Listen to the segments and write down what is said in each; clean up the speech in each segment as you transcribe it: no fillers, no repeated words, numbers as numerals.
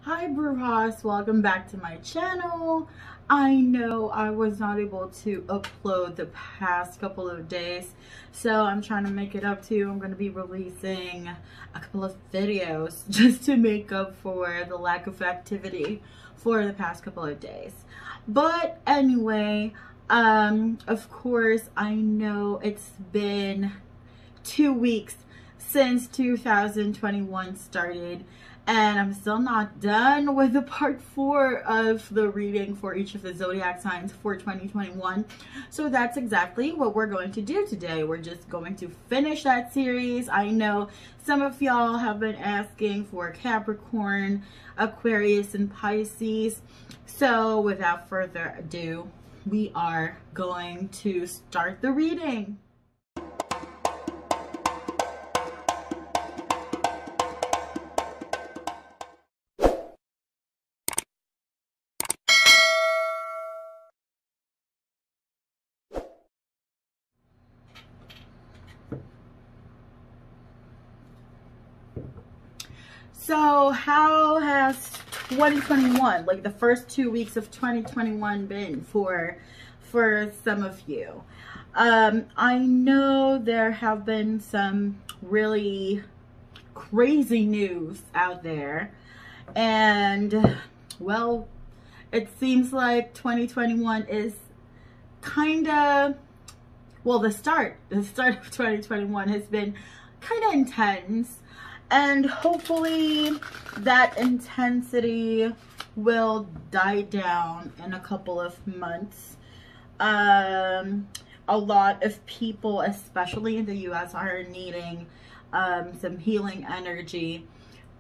Hi brujas, welcome back to my channel. I know I was not able to upload the past couple of days, so I'm trying to make it up to you. I'm going to be releasing a couple of videos just to make up for the lack of activity for the past couple of days. But anyway, of course, I know it's been 2 weeks since 2021 started, and I'm still not done with the part 4 of the reading for each of the zodiac signs for 2021. So that's exactly what we're going to do today. We're just going to finish that series. I know some of y'all have been asking for Capricorn, Aquarius, and Pisces. So without further ado, we are going to start the reading. So how has 2021, like the first 2 weeks of 2021 been for some of you? I know there have been some really crazy news out there, and well, it seems like 2021 is kind of, well, the start of 2021 has been kind of intense. And hopefully that intensity will die down in a couple of months. A lot of people, especially in the US, are needing some healing energy.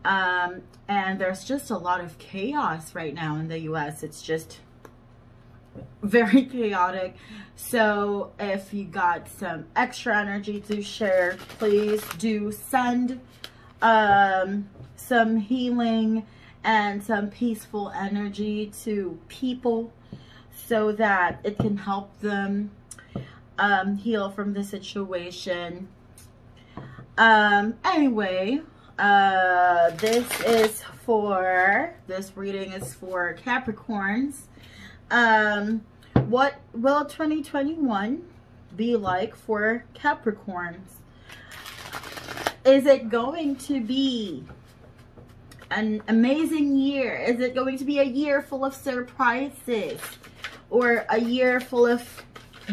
And there's just a lot of chaos right now in the US. It's just very chaotic. So if you got some extra energy to share, please do send some healing and some peaceful energy to people so that it can help them heal from the situation. Anyway, this reading is for Capricorns. What will 2021 be like for Capricorns? Is it going to be an amazing year? Is it going to be a year full of surprises, or a year full of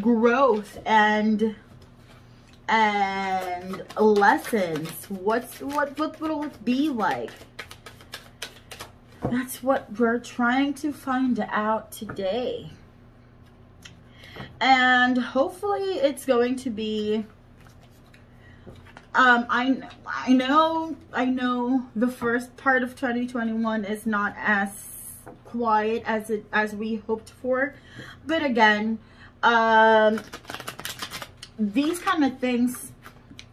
growth and lessons? What will it be like? That's what we're trying to find out today. And hopefully it's going to be I know the first part of 2021 is not as quiet as we hoped for, but again, these kind of things,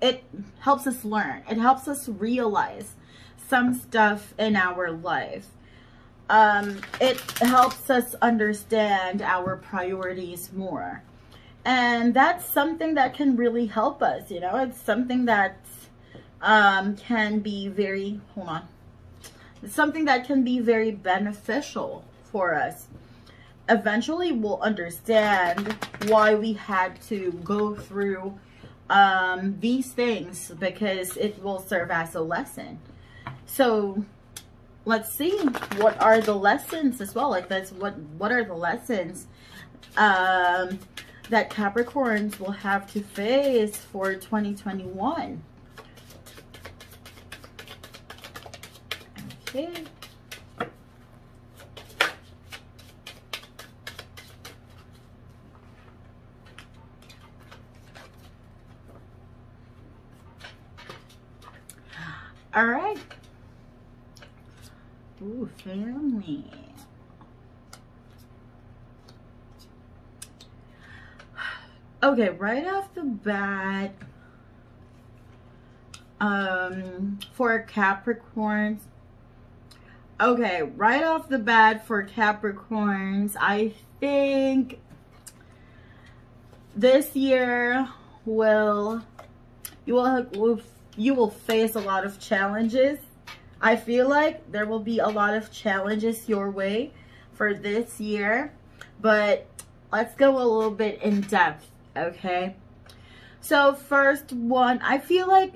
it helps us learn. It helps us realize some stuff in our life. It helps us understand our priorities more. And that's something that can really help us, you know. It's something that can be very, it's something that can be very beneficial for us. Eventually, we'll understand why we had to go through these things, because it will serve as a lesson. So let's see, what are the lessons as well? Like, that's what are the lessons that Capricorns will have to face for 2021. Okay. All right. Ooh, family. Okay, right off the bat, for Capricorns, I think this year you will face a lot of challenges. I feel like there will be a lot of challenges your way for this year, but let's go a little bit in depth, okay? So first one, I feel like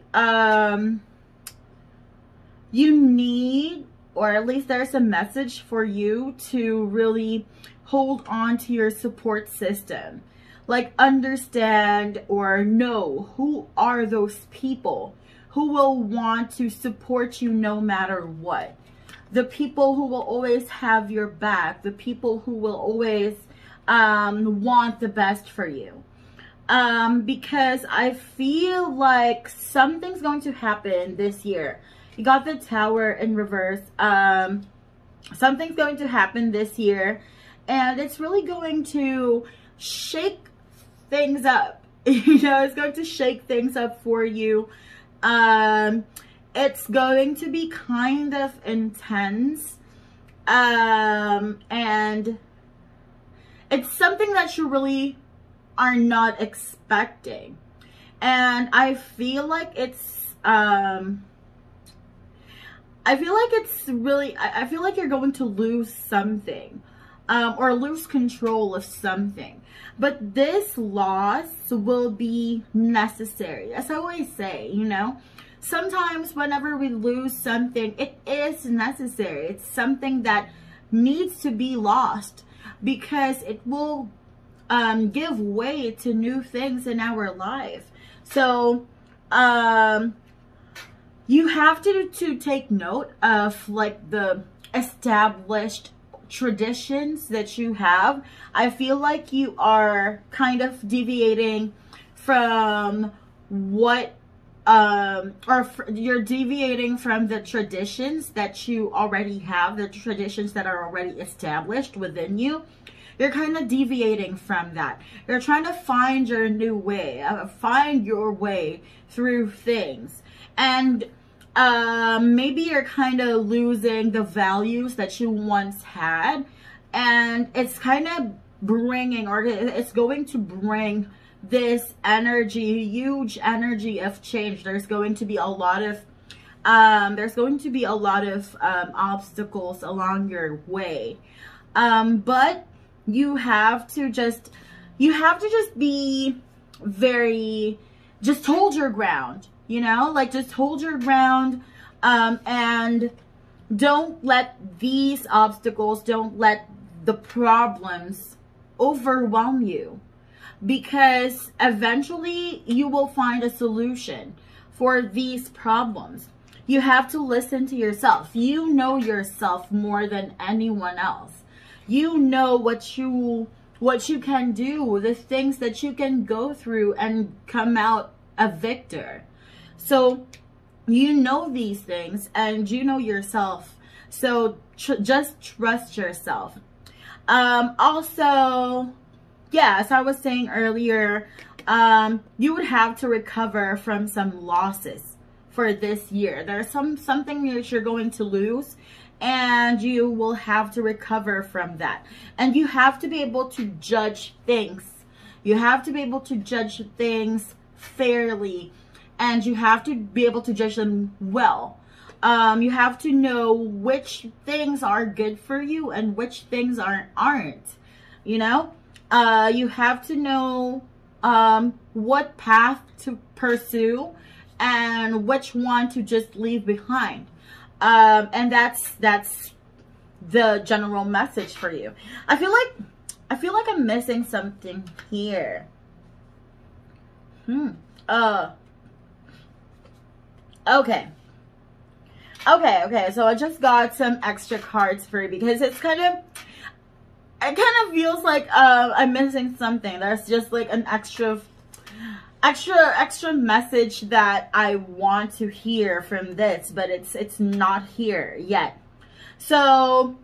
you need, or at least there's a message for you to really hold on to your support system. Like, understand or know who are those people who will want to support you no matter what. The people who will always have your back. The people who will always want the best for you. Because I feel like something's going to happen this year. You got the Tower in reverse. Something's going to happen this year, and it's really going to shake things up. You know, it's going to shake things up for you. It's going to be kind of intense, and it's something that you really are not expecting. And I feel like it's I feel like you're going to lose something, or lose control of something. But this loss will be necessary. As I always say, you know, sometimes whenever we lose something, it is necessary. It's something that needs to be lost, because it will give way to new things in our life. So you have to take note of like the established traditions that you have. I feel like you are kind of deviating from what you're deviating from the traditions that you already have, the traditions that are already established within you. You're kind of deviating from that. You're trying to find your new way, find your way through things. And maybe you're kind of losing the values that you once had. And it's kind of bringing, or it's going to bring this energy, huge energy of change. There's going to be a lot of obstacles along your way. But you have to just be very, just hold your ground, you know, like just hold your ground, and don't let these obstacles, don't let the problems overwhelm you, because eventually you will find a solution for these problems. You have to listen to yourself. You know yourself more than anyone else. You know what you can do, the things that you can go through and come out a victor. So you know these things, and you know yourself. So just trust yourself. Also, yeah, as I was saying earlier, you would have to recover from some losses for this year. There's something that you're going to lose, and you will have to recover from that. And you have to be able to judge things. You have to be able to judge things fairly, and you have to be able to judge them well. You have to know which things are good for you and which things aren't. You know, you have to know what path to pursue and which one to just leave behind. And that's the general message for you. I feel like I'm missing something here. Okay, so I just got some extra cards for you, because it kind of feels like I'm missing something. There's just like an extra message that I want to hear from this, but it's not here yet. So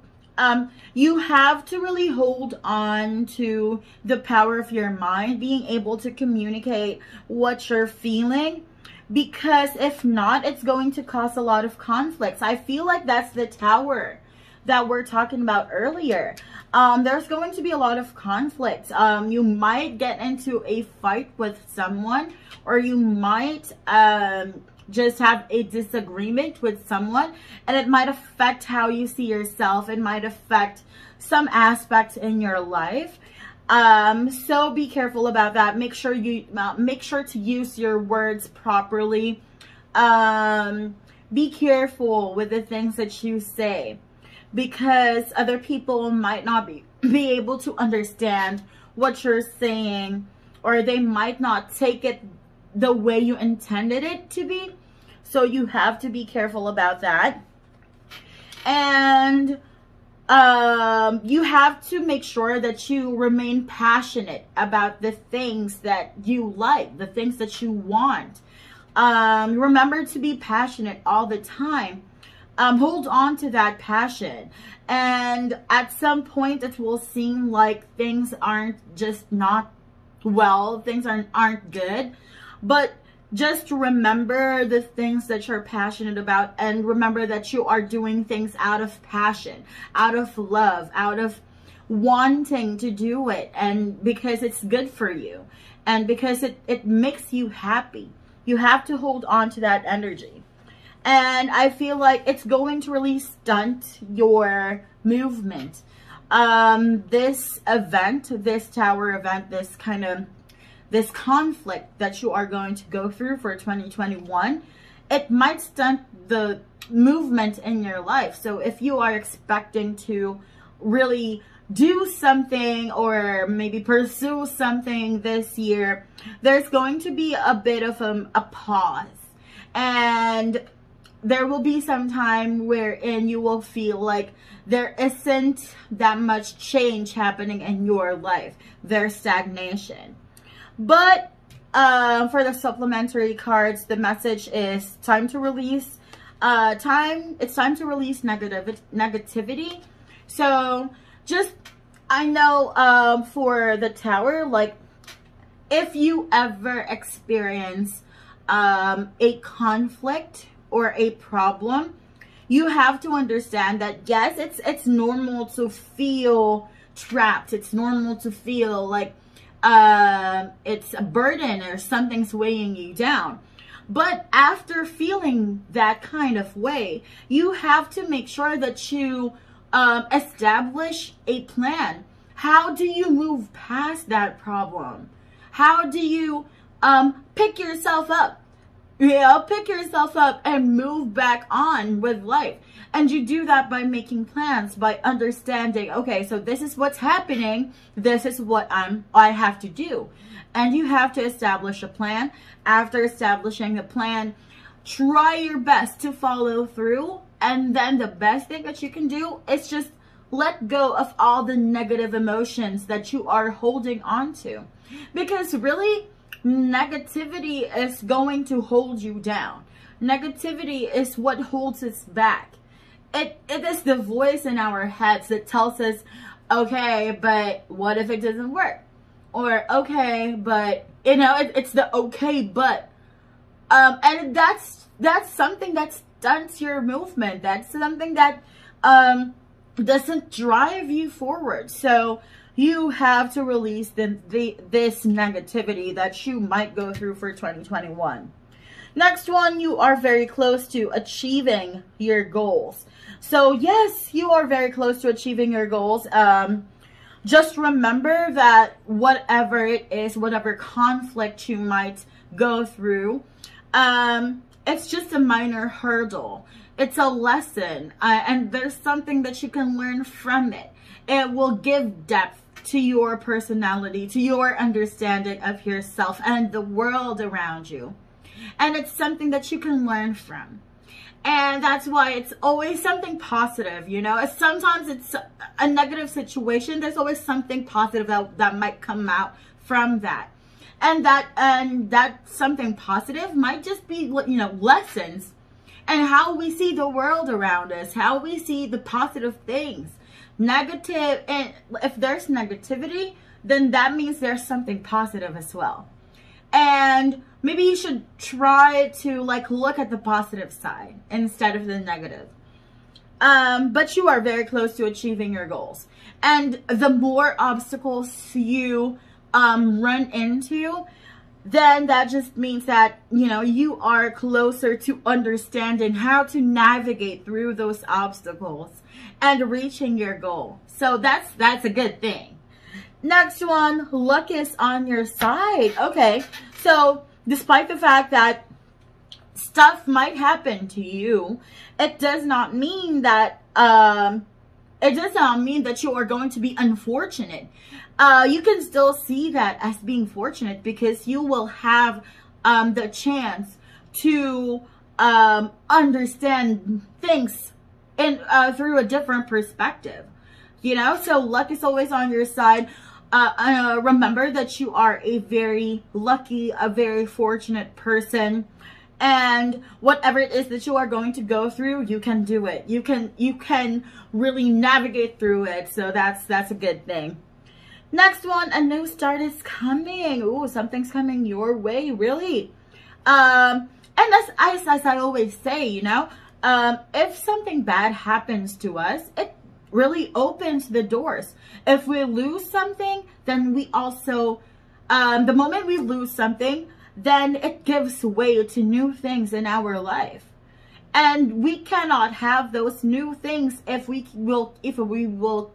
you have to really hold on to the power of your mind, being able to communicate what you're feeling, because if not, it's going to cause a lot of conflicts. I feel like that's the Tower that we're talking about earlier. There's going to be a lot of conflicts. You might get into a fight with someone, or you might just have a disagreement with someone, and it might affect how you see yourself. It might affect some aspects in your life. So be careful about that. Make sure to use your words properly. Be careful with the things that you say, because other people might not be able to understand what you're saying, or they might not take it the way you intended it to be. So you have to be careful about that. And you have to make sure that you remain passionate about the things that you like, the things that you want. Remember to be passionate all the time. Hold on to that passion. And at some point it will seem like things aren't just not well, things aren't good. But just remember the things that you're passionate about, and remember that you are doing things out of passion, out of love, out of wanting to do it, and because it's good for you, and because it makes you happy. You have to hold on to that energy. And I feel like it's going to really stunt your movement. This event, this tower event, this conflict that you are going to go through for 2021, it might stunt the movement in your life. So if you are expecting to really do something or maybe pursue something this year, there's going to be a bit of a pause. And there will be some time wherein you will feel like there isn't that much change happening in your life. There's stagnation. But for the supplementary cards, the message is time to release. It's time to release negativity. So I know for the tower, like if you ever experience a conflict or a problem, you have to understand that yes, it's normal to feel trapped. It's normal to feel like it's a burden or something's weighing you down. But after feeling that kind of way, you have to make sure that you establish a plan. How do you move past that problem? How do you pick yourself up? Yeah, pick yourself up and move back on with life. And you do that by making plans, by understanding, okay, so this is what's happening. This is what I have to do. And you have to establish a plan. After establishing the plan, try your best to follow through. And then the best thing that you can do is just let go of all the negative emotions that you are holding on to. Because really, negativity is going to hold you down. Negativity is what holds us back. It is the voice in our heads that tells us, okay, but what if it doesn't work? Or, okay, but, you know, it's the okay, but. And that's something that stunts your movement. That's something that doesn't drive you forward. So you have to release this negativity that you might go through for 2021. Next one, you are very close to achieving your goals. So yes, you are very close to achieving your goals. Just remember that whatever it is, whatever conflict you might go through, it's just a minor hurdle. It's a lesson, and there's something that you can learn from it. It will give depth to your personality, to your understanding of yourself and the world around you. And it's something that you can learn from. And that's why it's always something positive, you know. Sometimes it's a negative situation. There's always something positive that might come out from that. And that something positive might just be, you know, lessons and how we see the world around us, how we see the positive things. Negative, and if there's negativity, then that means there's something positive as well. And maybe you should try to like look at the positive side instead of the negative. But you are very close to achieving your goals. And the more obstacles you run into, then that just means that, you know, you are closer to understanding how to navigate through those obstacles and reaching your goal. So that's a good thing. Next one, luck is on your side. Okay, so despite the fact that stuff might happen to you, it does not mean that you are going to be unfortunate. You can still see that as being fortunate, because you will have the chance to understand things in through a different perspective. You know, so luck is always on your side. Remember that you are a very lucky, a very fortunate person. And whatever it is that you are going to go through, you can do it. You can really navigate through it. So that's a good thing. Next one, a new start is coming. Ooh, something's coming your way, really. And as I always say, you know, if something bad happens to us, it really opens the doors. If we lose something, then we also, the moment we lose something, then it gives way to new things in our life. And we cannot have those new things if we will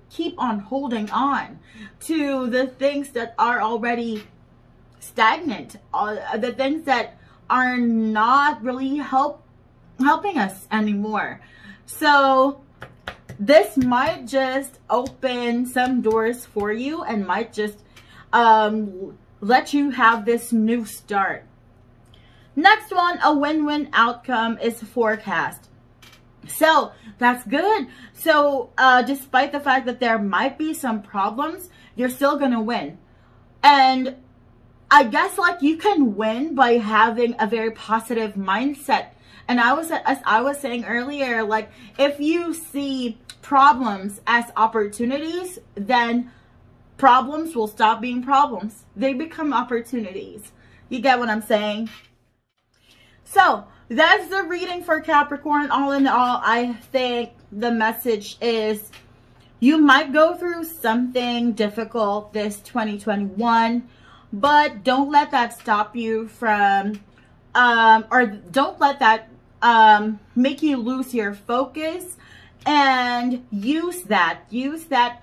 keep on holding on to the things that are already stagnant, the things that are not really helping us anymore. So this might just open some doors for you and might just let you have this new start. Next one, a win-win outcome is forecast. So that's good. So despite the fact that there might be some problems, you're still gonna win. And I guess like you can win by having a very positive mindset. And as I was saying earlier, like if you see problems as opportunities, then problems will stop being problems. They become opportunities. You get what I'm saying? So that's the reading for Capricorn. All in all, I think the message is you might go through something difficult this 2021, but don't let that stop you from, or don't let that make you lose your focus, and use that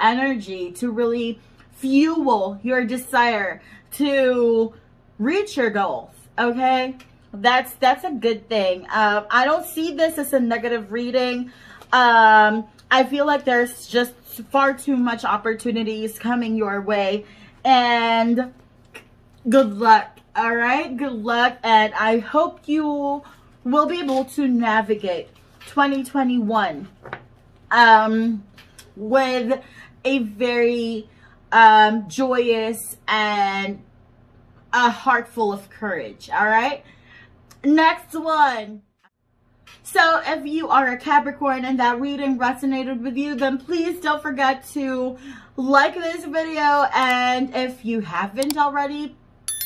energy to really fuel your desire to reach your goals. Okay, that's a good thing. I don't see this as a negative reading. I feel like there's just far too much opportunities coming your way, and good luck. All right, good luck, and I hope you will be able to navigate 2021 with a very joyous and a heart full of courage. All right, next one. So if you are a Capricorn and that reading resonated with you, then please don't forget to like this video, and if you haven't already,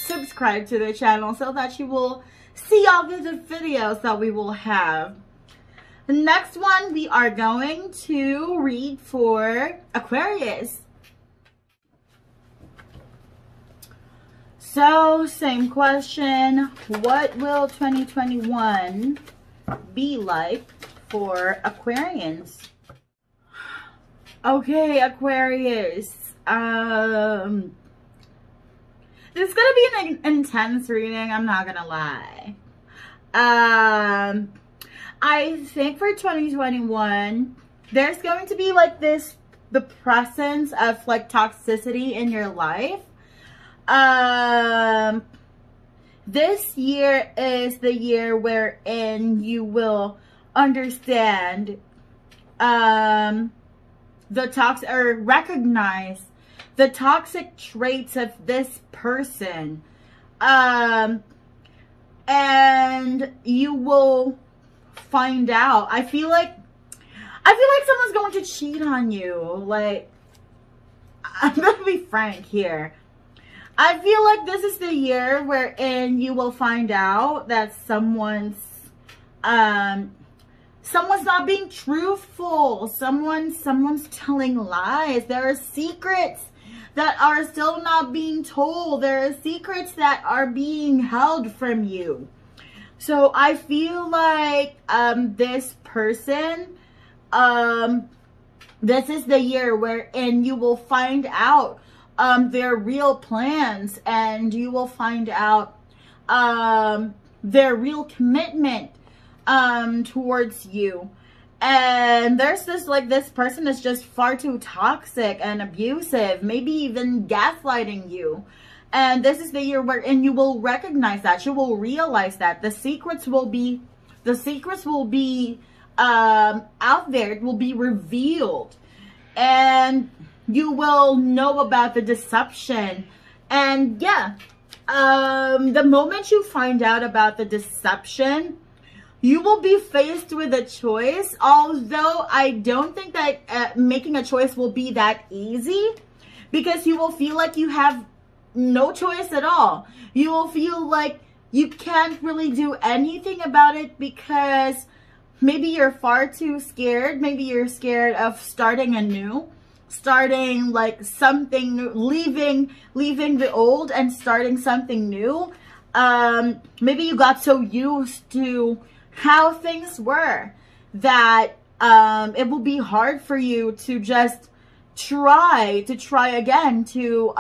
subscribe to the channel so that you will see all the videos that we will have. The next one, we are going to read for Aquarius. So, same question. What will 2021 be like for Aquarians? Okay, Aquarius. This is gonna be an intense reading, I'm not gonna lie. I think for 2021, there's going to be like the presence of like toxicity in your life. This year is the year wherein you will understand recognize the toxic traits of this person, and you will find out. I feel like someone's going to cheat on you. Like, I'm gonna be frank here. I feel like this is the year wherein you will find out that someone's not being truthful. Someone's telling lies. There are secrets that are still not being told. There are secrets that are being held from you. So I feel like this person, this is the year wherein you will find out their real plans, and you will find out their real commitment towards you. And there's this, like, this person is just far too toxic and abusive, maybe even gaslighting you. And this is the year wherein you will recognize that, you will realize that the secrets will be out there. It will be revealed, and you will know about the deception. And yeah, the moment you find out about the deception, you will be faced with a choice. Although I don't think that making a choice will be that easy, because you will feel like you have no choice at all. You will feel like you can't really do anything about it, because maybe you're far too scared. Maybe you're scared of starting anew, starting like something new, leaving the old and starting something new. Maybe you got so used to how things were that it will be hard for you to just try again, to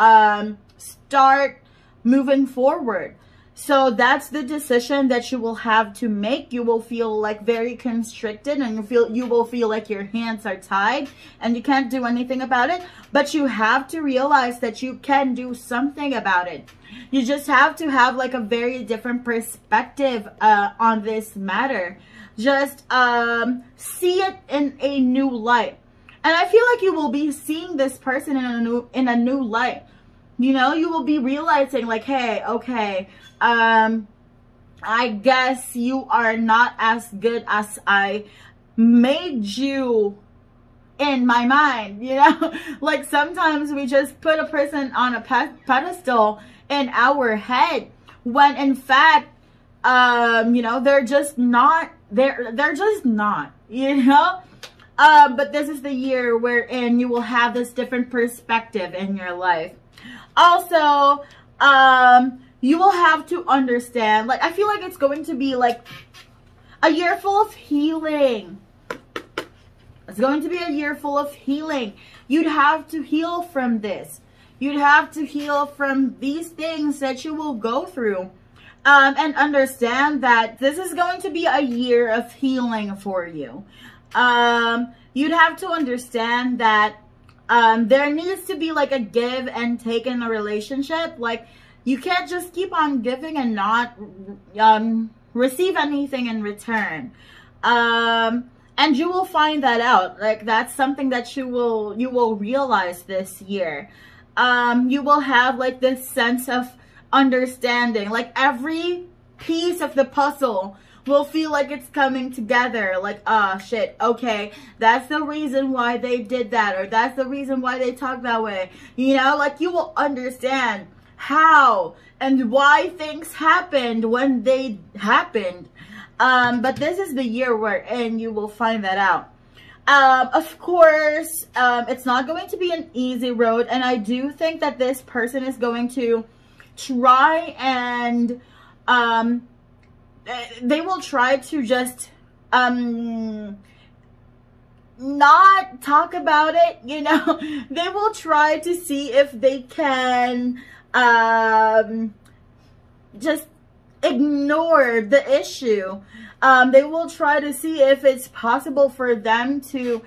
start moving forward. So that's the decision that you will have to make. You will feel like very constricted, and you will feel like your hands are tied and you can't do anything about it. But you have to realize that you can do something about it. You just have to have like a very different perspective on this matter. Just see it in a new light. And I feel like you will be seeing this person in a new light. You know, you will be realizing like, hey, okay, I guess you are not as good as I made you in my mind, you know? Like sometimes we just put a person on a pedestal in our head, when in fact, you know, they're just not, they're just not, you know? But this is the year wherein you will have this different perspective in your life. Also, you will have to understand, like, I feel like it's going to be like a year full of healing. It's going to be a year full of healing. You'd have to heal from this. You'd have to heal from these things that you will go through. And understand that this is going to be a year of healing for you. You'd have to understand that there needs to be like a give and take in a relationship. Like, you can't just keep on giving and not receive anything in return. And you will find that out. Like, that's something that you will realize this year. You will have like this sense of understanding. Like, every piece of the puzzle will feel like it's coming together. Like, oh shit, okay, that's the reason why they did that, or that's the reason why they talk that way. You know, like, you will understand how and why things happened when they happened. But this is the year wherein you will find that out. Of course, it's not going to be an easy road, and I do think that this person is going to try and they will try to just not talk about it, you know. They will try to see if they can just ignore the issue. They will try to see if it's possible for them to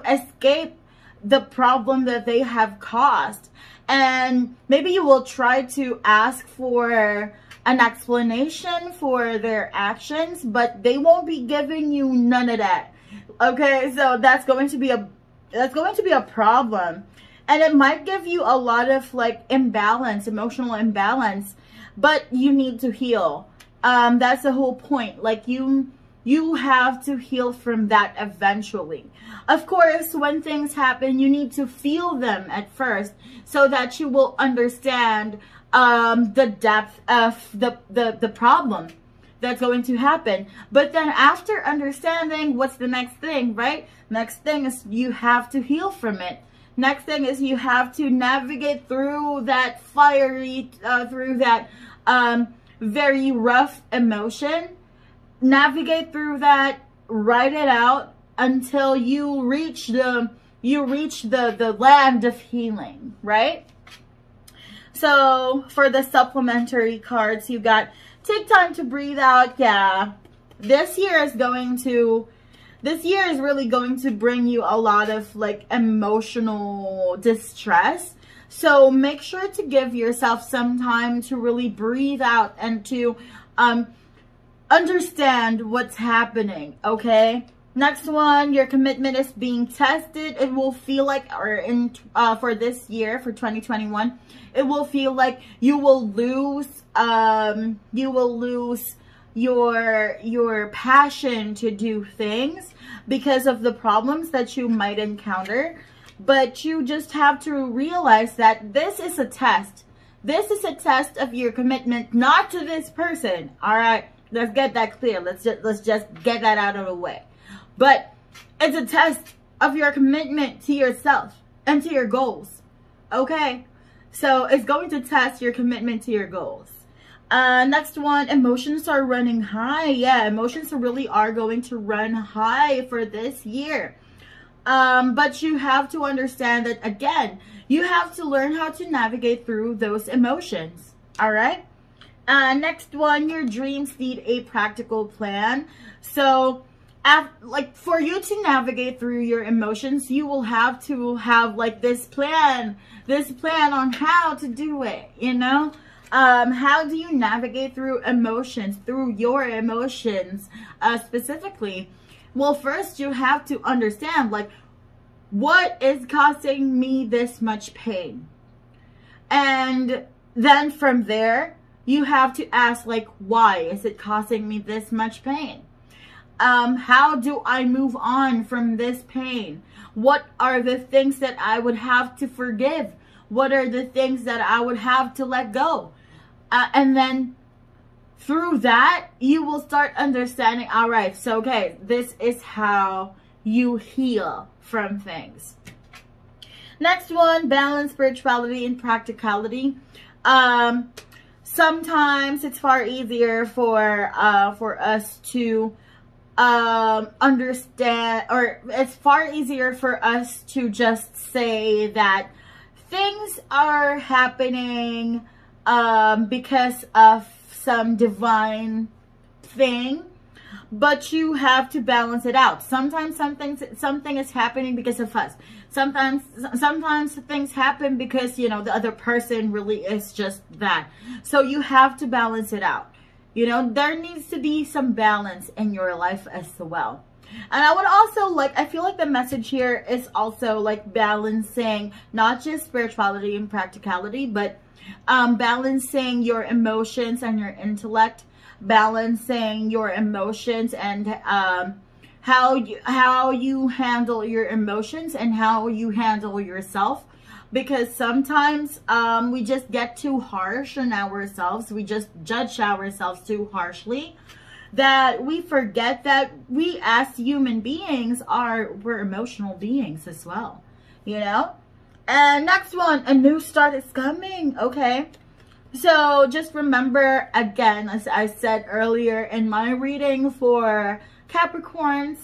escape the problem that they have caused. And maybe you will try to ask for an explanation for their actions, but they won't be giving you none of that. Okay, so that's going to be a problem. And it might give you a lot of like imbalance, emotional imbalance, but you need to heal. That's the whole point. Like, you have to heal from that eventually. Of course, when things happen, you need to feel them at first so that you will understand the depth of the problem that's going to happen. But then after understanding, what's the next thing, right? Next thing is you have to heal from it. Next thing is you have to navigate through that fiery, through that very rough emotion. Navigate through that, write it out until you reach the land of healing, right? So for the supplementary cards, you got take time to breathe out. Yeah, this year is really going to bring you a lot of like emotional distress. So make sure to give yourself some time to really breathe out and to understand what's happening, okay? Next one, your commitment is being tested. It will feel like, for this year, for 2021, it will feel like you will lose your passion to do things because of the problems that you might encounter. But you just have to realize that this is a test. This is a test of your commitment, not to this person. All right, let's get that clear. Let's just get that out of the way. But it's a test of your commitment to yourself and to your goals. Okay, so it's going to test your commitment to your goals. Next one, emotions are running high. Yeah, emotions really are going to run high for this year. But you have to understand that, again, you have to learn how to navigate through those emotions. All right. Next one, your dreams need a practical plan. So, like, for you to navigate through your emotions, you will have to have like this plan on how to do it, you know? How do you navigate through emotions, through your emotions, specifically? Well, first you have to understand, like, what is causing me this much pain? And then from there, you have to ask, like, why is it causing me this much pain? How do I move on from this pain? What are the things that I would have to forgive? What are the things that I would have to let go? And then through that, you will start understanding, all right, so, okay, this is how you heal from things. Next one, balance spirituality and practicality. Sometimes it's far easier for us to understand, or it's far easier for us to just say that things are happening because of some divine thing, but you have to balance it out. Sometimes something is happening because of us. Sometimes things happen because, you know, the other person really is just that. So you have to balance it out. You know, there needs to be some balance in your life as well. And I would also I feel like the message here is also like balancing not just spirituality and practicality, but balancing your emotions and your intellect, balancing your emotions and how you handle your emotions and how you handle yourself. Because sometimes we just get too harsh on ourselves. We just judge ourselves too harshly, that we forget that we as human beings we're emotional beings as well, you know? And next one, a new start is coming, okay? So just remember, again, as I said earlier in my reading for Capricorns,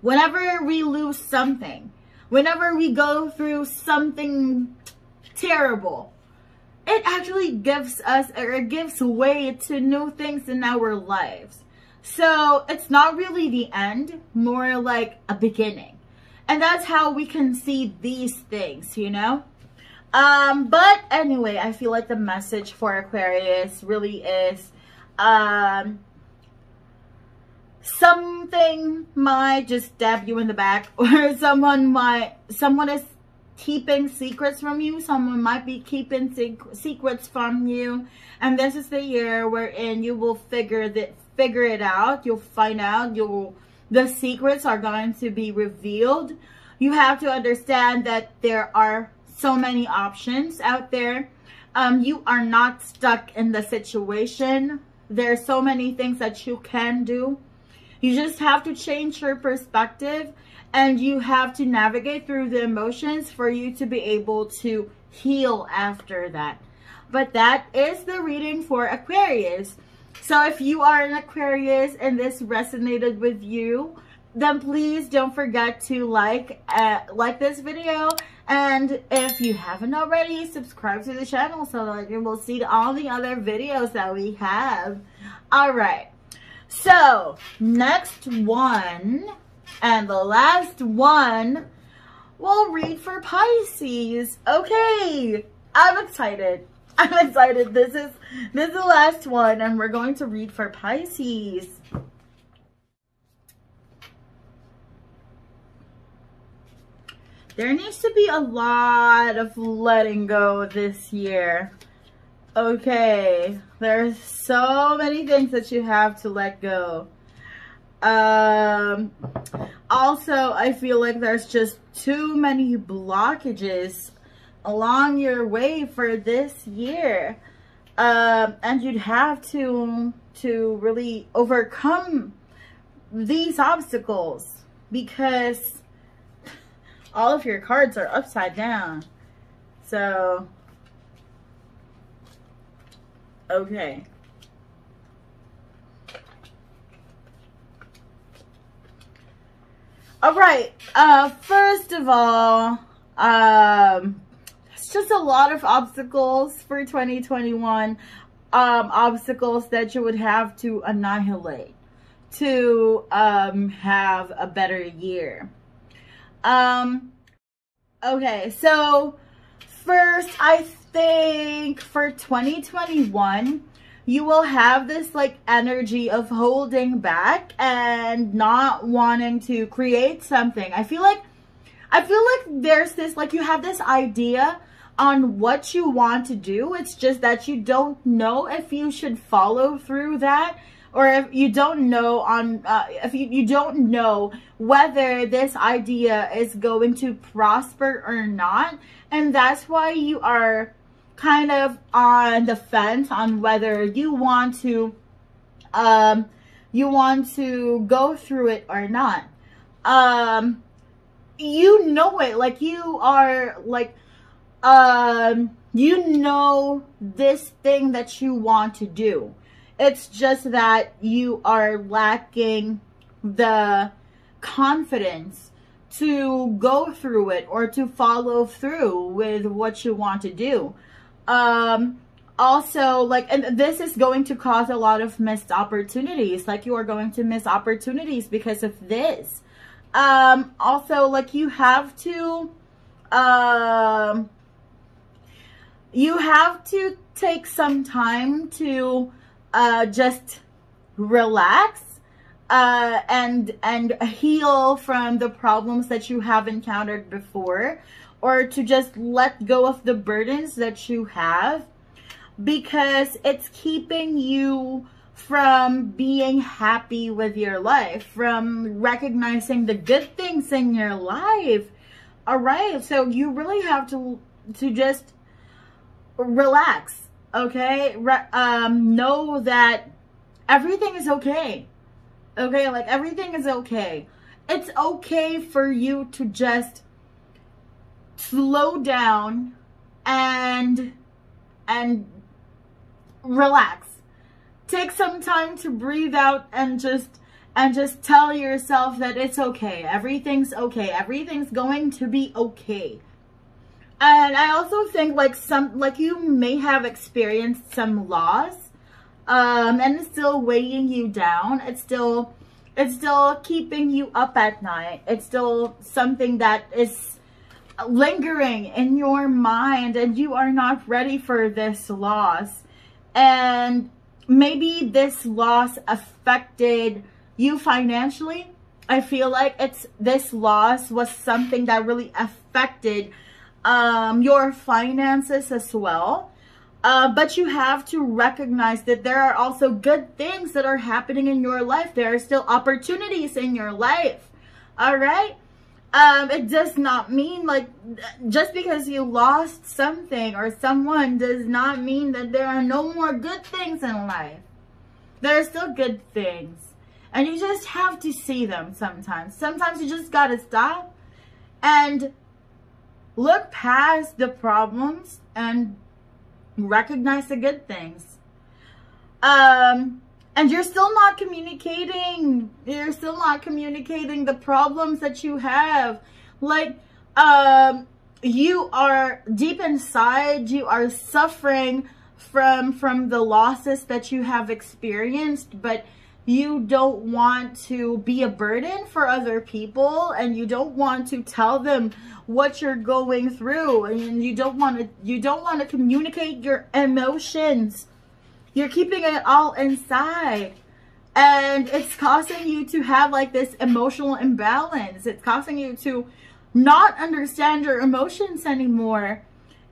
whenever we lose something, whenever we go through something terrible, it actually gives us, or it gives way to new things in our lives. So it's not really the end, more like a beginning. And that's how we can see these things, you know? But anyway, I feel like the message for Aquarius really is, something might just stab you in the back, or someone is keeping secrets from you. Someone might be keeping secrets from you, and this is the year wherein you will figure it out. You'll find out. The secrets are going to be revealed. You have to understand that there are so many options out there. You are not stuck in the situation. There are so many things that you can do. You just have to change your perspective and you have to navigate through the emotions for you to be able to heal after that. But that is the reading for Aquarius. So if you are an Aquarius and this resonated with you, then please don't forget to like this video. And if you haven't already, subscribe to the channel so that you will see all the other videos that we have. All right. So next one and the last one, we'll read for Pisces. Okay, I'm excited. I'm excited. This is the last one, and we're going to read for Pisces. There needs to be a lot of letting go this year. Okay, there's so many things that you have to let go. Also, I feel like there's just too many blockages along your way for this year, and you'd have to really overcome these obstacles because all of your cards are upside down. So okay, all right. First of all, it's just a lot of obstacles for 2021, obstacles that you would have to annihilate to have a better year. Okay, so first, I think for 2021, you will have this like energy of holding back and not wanting to create something. I feel like there's this, like, you have this idea on what you want to do. It's just that you don't know if you should follow through that, or if you don't know on if you don't know whether this idea is going to prosper or not. And that's why you are kind of on the fence on whether you want to go through it or not. You know it, like you are like you know this thing that you want to do. It's just that you are lacking the confidence to go through it or to follow through with what you want to do. Also, like, and this is going to cause a lot of missed opportunities. Like, you are going to miss opportunities because of this. Also, like, you have to take some time to just relax and heal from the problems that you have encountered before, or to just let go of the burdens that you have, because it's keeping you from being happy with your life, from recognizing the good things in your life. All right, so you really have to just relax. Okay, know that everything is okay. Okay, like, everything is okay. It's okay for you to just slow down and relax. Take some time to breathe out and just tell yourself that it's okay. Everything's okay. Everything's going to be okay. And I also think, like, you may have experienced some loss, and it's still weighing you down. It's still keeping you up at night. It's still something that is lingering in your mind, and you are not ready for this loss. And maybe this loss affected you financially. I feel like this loss was something that really affected your finances as well. But you have to recognize that there are also good things that are happening in your life. There are still opportunities in your life. All right. It does not mean, like, just because you lost something or someone does not mean that there are no more good things in life. There are still good things. And you just have to see them sometimes. Sometimes you just gotta stop and look past the problems and recognize the good things. And you're still not communicating. You're still not communicating the problems that you have. Like, you are deep inside, you are suffering from the losses that you have experienced, but you don't want to be a burden for other people, and you don't want to tell them what you're going through, and you don't want to communicate your emotions. You're keeping it all inside, and it's causing you to have like this emotional imbalance. It's causing you to not understand your emotions anymore.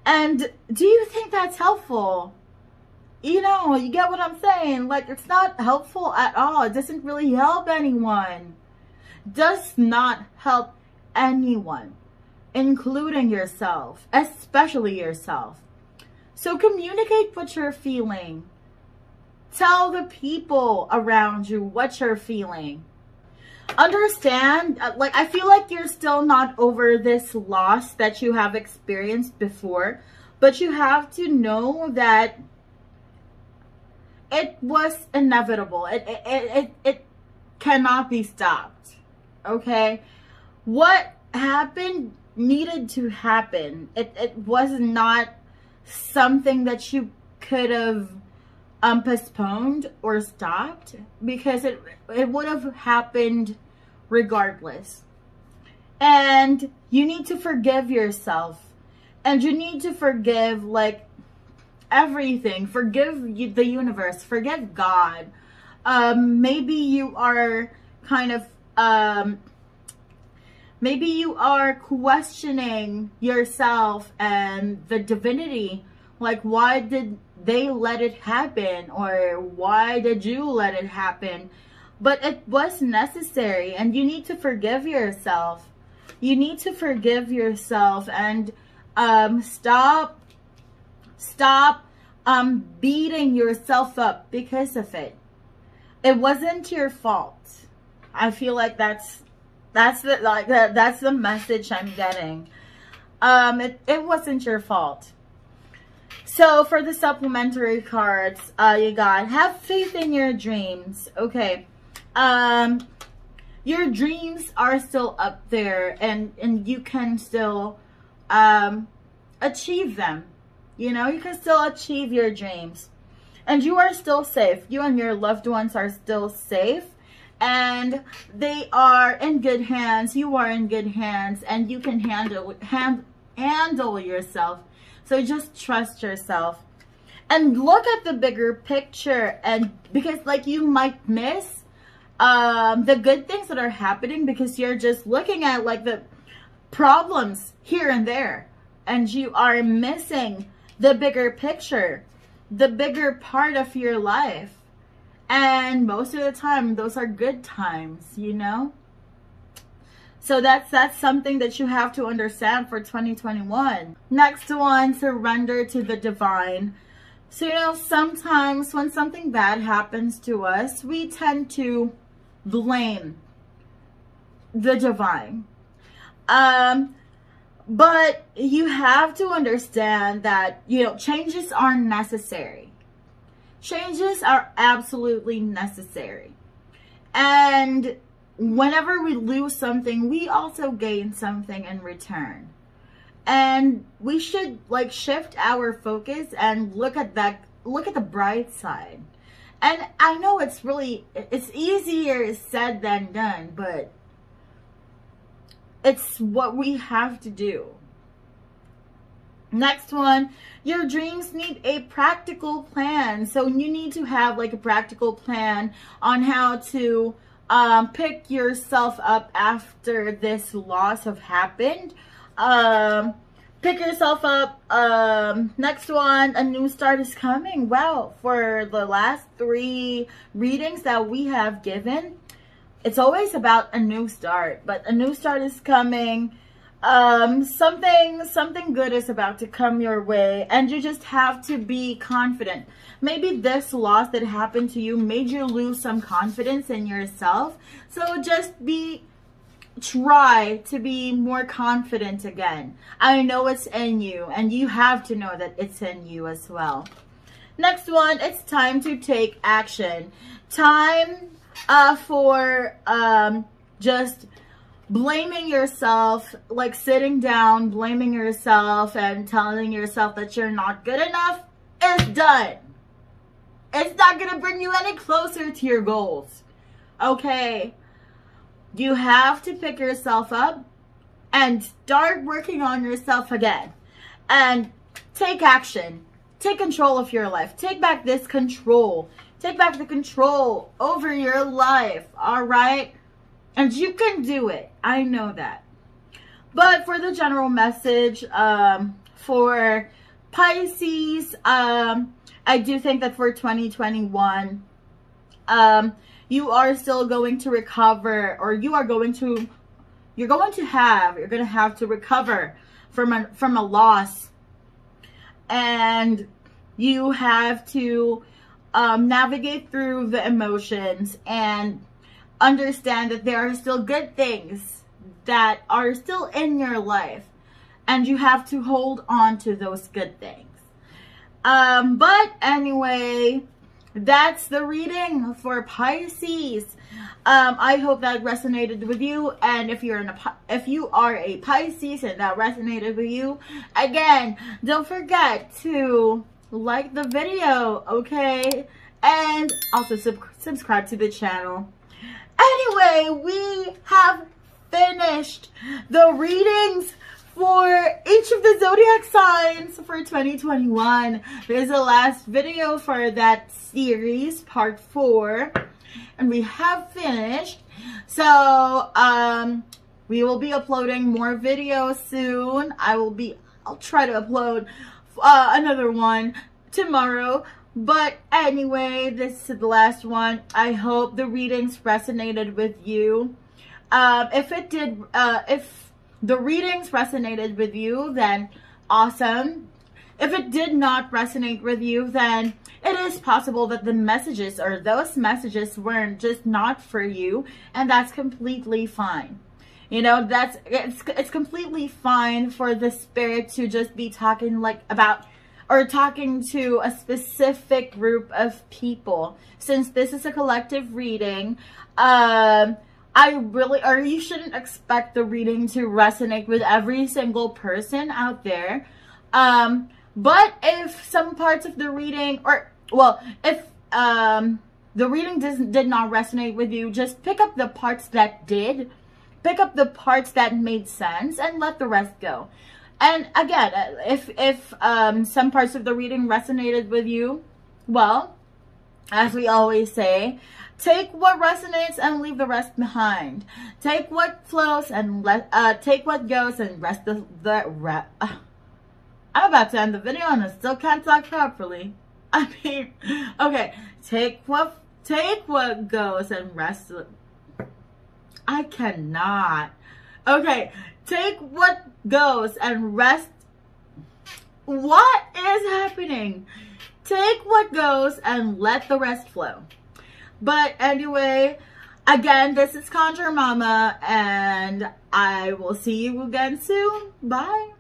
And do you think that's helpful? You know, you get what I'm saying? Like, it's not helpful at all. It doesn't really help anyone. Does not help anyone, including yourself, especially yourself. So communicate what you're feeling. Tell the people around you what you're feeling. Understand, like, I feel like you're still not over this loss that you have experienced before, but you have to know that it was inevitable. It cannot be stopped. Okay? What happened needed to happen. It was not something that you could have postponed or stopped, because it would have happened regardless. And you need to forgive yourself, and you need to forgive, like, everything. Forgive the universe, forgive God. Maybe you are kind of maybe you are questioning yourself and the divinity, like, why did they let it happen, or why did you let it happen? But it was necessary, and you need to forgive yourself. You need to forgive yourself, and stop beating yourself up because of it. It wasn't your fault. I feel like that's the message I'm getting. It wasn't your fault. So for the supplementary cards, you got have faith in your dreams. Okay. Your dreams are still up there, and you can still achieve them. You know, you can still achieve your dreams. And you are still safe. You and your loved ones are still safe. And they are in good hands. You are in good hands. And you can handle yourself. So just trust yourself. And look at the bigger picture. And because, like, you might miss the good things that are happening because you're just looking at, like, the problems here and there. And you are missing the bigger picture, the bigger part of your life. And most of the time, those are good times, you know? So that's something that you have to understand for 2021. Next one, surrender to the divine. So, you know, sometimes when something bad happens to us, we tend to blame the divine. But you have to understand that, you know, changes are necessary. Changes are absolutely necessary. And whenever we lose something, we also gain something in return. And we should, like, shift our focus and look at the bright side. And I know it's easier said than done, but it's what we have to do. Next one, your dreams need a practical plan. So you need to have, like, a practical plan on how to pick yourself up after this loss have happened. Pick yourself up. Next one, a new start is coming. Wow, for the last 3 readings that we have given, it's always about a new start, but a new start is coming. something good is about to come your way, and you just have to be confident. Maybe this loss that happened to you made you lose some confidence in yourself. So just try to be more confident again. I know it's in you, and you have to know that it's in you as well. Next one, it's time to take action. Time for just blaming yourself, like sitting down, blaming yourself and telling yourself that you're not good enough is done. It's not going to bring you any closer to your goals. Okay? You have to pick yourself up and start working on yourself again. And take action. Take control of your life. Take back this control. Take back the control over your life. Alright? And you can do it. I know that. But for the general message, for Pisces, I do think that for 2021, you are still going to recover, or you're going to have to recover from a loss. And you have to navigate through the emotions and understand that there are still good things that are still in your life, and you have to hold on to those good things. But anyway, that's the reading for Pisces. I hope that resonated with you, and if you are a Pisces and that resonated with you, again, don't forget to like the video, okay? And also subscribe to the channel. Anyway, we have finished the readings for each of the zodiac signs for 2021. This is the last video for that series, part 4, and we have finished. So we will be uploading more videos soon. I'll try to upload another one tomorrow. But anyway, this is the last one. I hope the readings resonated with you. If the readings resonated with you, then awesome. If it did not resonate with you, then it is possible that the messages or those messages weren't just not for you, and that's completely fine. You know, it's completely fine for the spirit to just be talking talking to a specific group of people. Since this is a collective reading, you shouldn't expect the reading to resonate with every single person out there. But if some parts of the reading, if the reading did not resonate with you, just pick up the parts that did. Pick up the parts that made sense and let the rest go. And again, if some parts of the reading resonated with you, well, as we always say, take what resonates and leave the rest behind. Take what flows and take what goes and rest the rest. I'm about to end the video and I still can't talk properly. I mean, okay, take what goes and rest. I cannot. Okay, take what goes and rest. What is happening? Take what goes and let the rest flow. But anyway, again, this is Conjure Mama, and I will see you again soon. Bye.